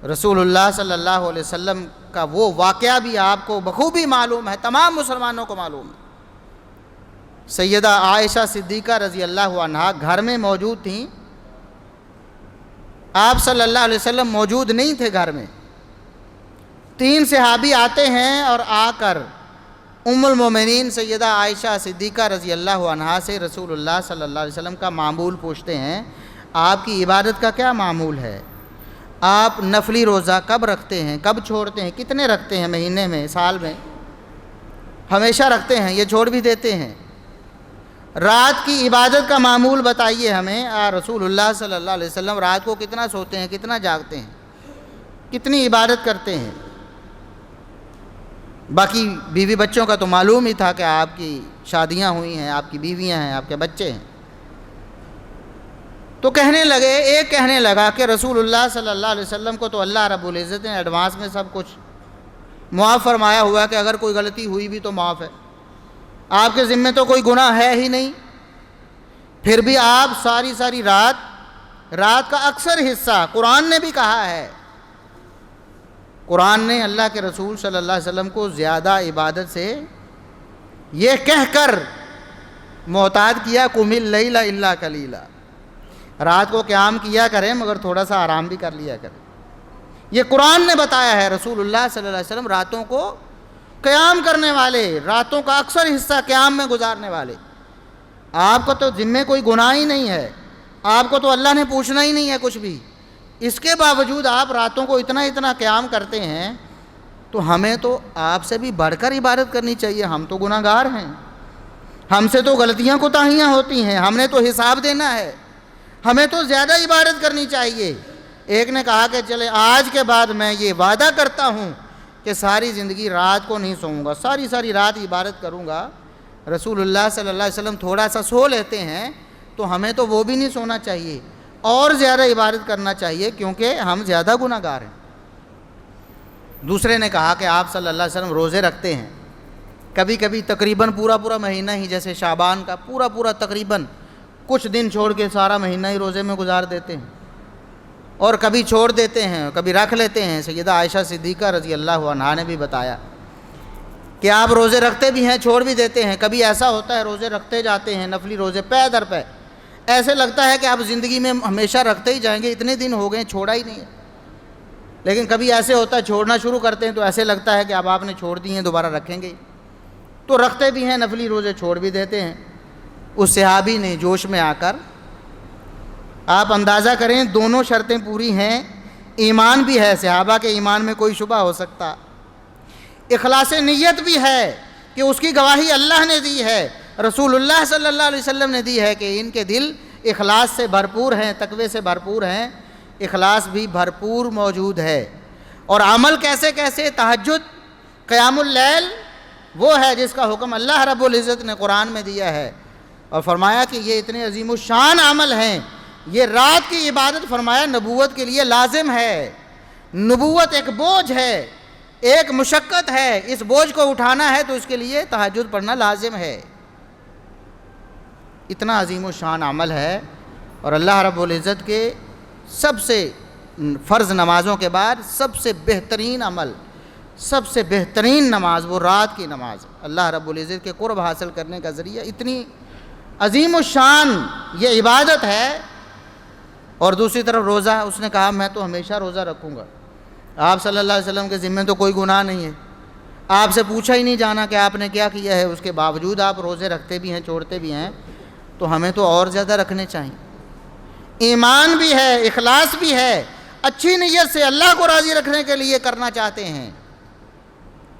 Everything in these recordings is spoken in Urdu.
رسول اللہ صلی اللہ علیہ وسلم کا وہ واقعہ بھی آپ کو بخوبی معلوم ہے، تمام مسلمانوں کو معلوم ہے۔ سیدہ عائشہ صدیقہ رضی اللہ عنہا گھر میں موجود تھیں، آپ صلی اللہ علیہ وسلم موجود نہیں تھے گھر میں۔ 3 صحابی آتے ہیں اور آ کر ام المومنین سیدہ عائشہ صدیقہ رضی اللہ عنہا سے رسول اللہ صلی اللہ علیہ وسلم کا معمول پوچھتے ہیں، آپ کی عبادت کا کیا معمول ہے؟ آپ نفلی روزہ کب رکھتے ہیں، کب چھوڑتے ہیں، کتنے رکھتے ہیں مہینے میں، سال میں؟ ہمیشہ رکھتے ہیں، یہ چھوڑ بھی دیتے ہیں؟ رات کی عبادت کا معمول بتائیے ہمیں، رسول اللہ صلی اللہ علیہ وسلم رات کو کتنا سوتے ہیں، کتنا جاگتے ہیں، کتنی عبادت کرتے ہیں؟ باقی بیوی بچوں کا تو معلوم ہی تھا کہ آپ کی شادیاں ہوئی ہیں، آپ کی بیویاں ہیں، آپ کے بچے ہیں۔ تو ایک کہنے لگا کہ رسول اللہ صلی اللہ علیہ وسلم کو تو اللہ رب العزت نے ایڈوانس میں سب کچھ معاف فرمایا ہوا کہ اگر کوئی غلطی ہوئی بھی تو معاف ہے، آپ کے ذمہ تو کوئی گناہ ہے ہی نہیں، پھر بھی آپ ساری رات کا اکثر حصہ، قرآن نے بھی کہا ہے، قرآن نے اللہ کے رسول صلی اللہ علیہ وسلم کو زیادہ عبادت سے یہ کہہ کر محتاط کیا، قم اللیل الا قلیلا، رات کو قیام کیا کریں مگر تھوڑا سا آرام بھی کر لیا کریں۔ یہ قرآن نے بتایا ہے، رسول اللہ صلی اللہ علیہ وسلم راتوں کو قیام کرنے والے، راتوں کا اکثر حصہ قیام میں گزارنے والے۔ آپ کو تو ذمہ کوئی گناہ ہی نہیں ہے، آپ کو تو اللہ نے پوچھنا ہی نہیں ہے کچھ بھی، اس کے باوجود آپ راتوں کو اتنا قیام کرتے ہیں، تو ہمیں تو آپ سے بھی بڑھ کر عبادت کرنی چاہیے۔ ہم تو گناہ گار ہیں، ہم سے تو غلطیاں کوتاہیاں ہوتی ہیں، ہم نے تو حساب دینا ہے، ہمیں تو زیادہ عبادت کرنی چاہیے۔ ایک نے کہا کہ چلے آج کے بعد میں یہ وعدہ کرتا ہوں کہ ساری زندگی رات کو نہیں سوؤں گا، ساری رات عبادت کروں گا۔ رسول اللہ صلی اللہ علیہ وسلم تھوڑا سا سو لیتے ہیں تو ہمیں تو وہ بھی نہیں سونا چاہیے، اور زیادہ عبادت کرنا چاہیے، کیونکہ ہم زیادہ گناہ گار ہیں۔ دوسرے نے کہا کہ آپ صلی اللہ علیہ وسلم روزے رکھتے ہیں، کبھی تقریباً پورا مہینہ ہی، جیسے شعبان کا پورا تقریباً کچھ دن چھوڑ کے سارا مہینہ ہی روزے میں گزار دیتے ہیں، اور کبھی چھوڑ دیتے ہیں، کبھی رکھ لیتے ہیں۔ سیدہ عائشہ صدیقہ رضی اللہ عنہا نے بھی بتایا کہ آپ روزے رکھتے بھی ہیں، چھوڑ بھی دیتے ہیں۔ کبھی ایسا ہوتا ہے روزے رکھتے جاتے ہیں، نفلی روزے پے در پے، ایسے لگتا ہے کہ آپ زندگی میں ہمیشہ رکھتے ہی جائیں گے، اتنے دن ہو گئے چھوڑا ہی نہیں ہے۔ لیکن کبھی ایسے ہوتا ہے چھوڑنا شروع کرتے ہیں تو ایسے لگتا ہے کہ اب آپ نے چھوڑ دی ہیں، دوبارہ رکھیں گے، تو رکھتے بھی ہیں نفلی روزے، چھوڑ بھی دیتے ہیں۔ اس صحابی نے جوش میں آ کر، آپ اندازہ کریں دونوں شرطیں پوری ہیں، ایمان بھی ہے، صحابہ کے ایمان میں کوئی شبہ ہو سکتا، اخلاص نیت بھی ہے کہ اس کی گواہی اللہ نے دی ہے، رسول اللہ صلی اللہ علیہ وسلم نے دی ہے کہ ان کے دل اخلاص سے بھرپور ہیں، تقوی سے بھرپور ہیں، اخلاص بھی بھرپور موجود ہے۔ اور عمل کیسے تہجد، قیام اللیل، وہ ہے جس کا حکم اللہ رب العزت نے قرآن میں دیا ہے، اور فرمایا کہ یہ اتنے عظیم الشان عمل ہیں۔ یہ رات کی عبادت فرمایا نبوت کے لیے لازم ہے، نبوت ایک بوجھ ہے، ایک مشقت ہے، اس بوجھ کو اٹھانا ہے تو اس کے لیے تہجد پڑھنا لازم ہے۔ اتنا عظیم الشان عمل ہے، اور اللہ رب العزت کے سب سے فرض نمازوں کے بعد سب سے بہترین عمل، سب سے بہترین نماز وہ رات کی نماز، اللہ رب العزت کے قرب حاصل کرنے کا ذریعہ اتنی عظیم الشان یہ عبادت ہے۔ اور دوسری طرف روزہ، اس نے کہا میں تو ہمیشہ روزہ رکھوں گا، آپ صلی اللہ علیہ وسلم کے ذمہ تو کوئی گناہ نہیں ہے، آپ سے پوچھا ہی نہیں جانا کہ آپ نے کیا کیا ہے، اس کے باوجود آپ روزے رکھتے بھی ہیں، چھوڑتے بھی ہیں، تو ہمیں تو اور زیادہ رکھنے چاہیے۔ ایمان بھی ہے، اخلاص بھی ہے، اچھی نیت سے اللہ کو راضی رکھنے کے لیے کرنا چاہتے ہیں۔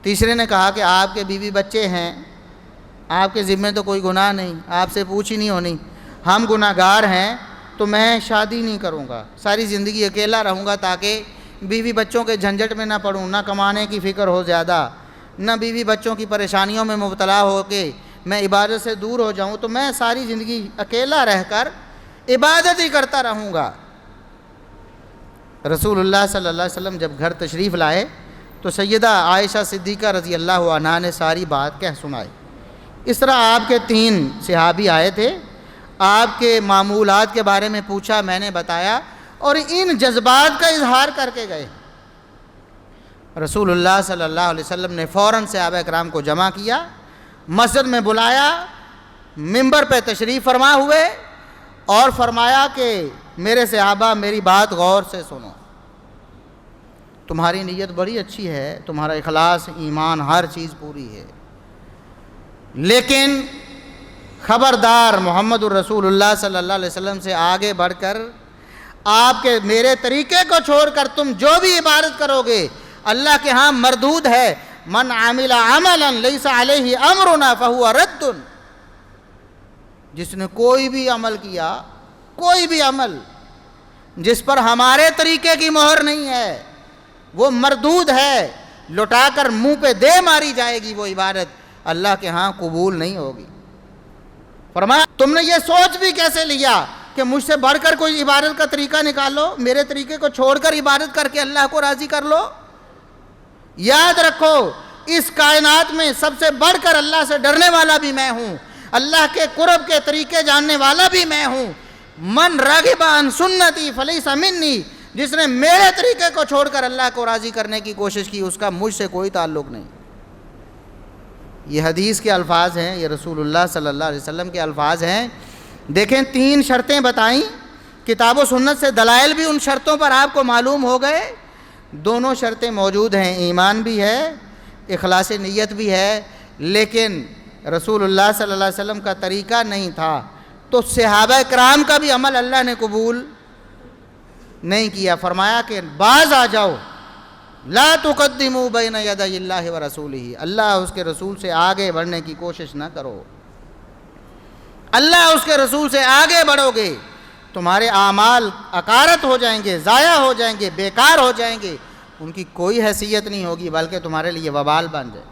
تیسرے نے کہا کہ آپ کے بیوی بچے ہیں، آپ کے ذمہ تو کوئی گناہ نہیں، آپ سے پوچھ ہی نہیں ہونی، ہم گناہ گار ہیں تو میں شادی نہیں کروں گا، ساری زندگی اکیلا رہوں گا تاکہ بیوی بچوں کے جھنجھٹ میں نہ پڑوں، نہ کمانے کی فکر ہو زیادہ، نہ بیوی بچوں کی پریشانیوں میں مبتلا ہو کے میں عبادت سے دور ہو جاؤں، تو میں ساری زندگی اکیلا رہ کر عبادت ہی کرتا رہوں گا۔ رسول اللہ صلی اللہ علیہ وسلم جب گھر تشریف لائے تو سیدہ عائشہ صدیقہ رضی اللہ عنہا نے ساری بات کہہ سنائی۔ اس طرح آپ کے 3 صحابی آئے تھے، آپ کے معمولات کے بارے میں پوچھا، میں نے بتایا، اور ان جذبات کا اظہار کر کے گئے۔ رسول اللہ صلی اللہ علیہ وسلم نے فوراً صحابہ کرام کو جمع کیا، مسجد میں بلایا، منبر پہ تشریف فرما ہوئے اور فرمایا کہ میرے صحابہ میری بات غور سے سنو، تمہاری نیت بڑی اچھی ہے، تمہارا اخلاص، ایمان، ہر چیز پوری ہے، لیکن خبردار محمد الرسول اللہ صلی اللہ علیہ وسلم سے آگے بڑھ کر آپ کے میرے طریقے کو چھوڑ کر تم جو بھی عبادت کرو گے اللہ کے ہاں مردود ہے۔ من عمل عملا لیس علیہ امرنا فہو رد، جس نے کوئی بھی عمل کیا، کوئی بھی عمل جس پر ہمارے طریقے کی مہر نہیں ہے وہ مردود ہے، لٹا کر منہ پہ دے ماری جائے گی، وہ عبادت اللہ کے ہاں قبول نہیں ہوگی۔ فرمایا تم نے یہ سوچ بھی کیسے لیا کہ مجھ سے بڑھ کر کوئی عبادت کا طریقہ نکالو، میرے طریقے کو چھوڑ کر عبادت کر کے اللہ کو راضی کر لو؟ یاد رکھو اس کائنات میں سب سے بڑھ کر اللہ سے ڈرنے والا بھی میں ہوں، اللہ کے قرب کے طریقے جاننے والا بھی میں ہوں۔ من راغب عن سنتی فلیس منی، جس نے میرے طریقے کو چھوڑ کر اللہ کو راضی کرنے کی کوشش کی اس کا مجھ سے کوئی تعلق نہیں۔ یہ حدیث کے الفاظ ہیں، یہ رسول اللہ صلی اللہ علیہ وسلم کے الفاظ ہیں۔ دیکھیں 3 شرطیں بتائیں، کتاب و سنت سے دلائل بھی ان شرطوں پر آپ کو معلوم ہو گئے، دونوں شرطیں موجود ہیں، ایمان بھی ہے، اخلاص نیت بھی ہے، لیکن رسول اللہ صلی اللہ علیہ وسلم کا طریقہ نہیں تھا تو صحابہ کرام کا بھی عمل اللہ نے قبول نہیں کیا۔ فرمایا کہ باز آ جاؤ، لا تقدموا بین یدی اللہ ورسولہ، اللہ اس کے رسول سے آگے بڑھنے کی کوشش نہ کرو، اللہ اس کے رسول سے آگے بڑھو گے تمہارے اعمال اکارت ہو جائیں گے، ضائع ہو جائیں گے، بیکار ہو جائیں گے، ان کی کوئی حیثیت نہیں ہوگی بلکہ تمہارے لیے وبال بن جائے۔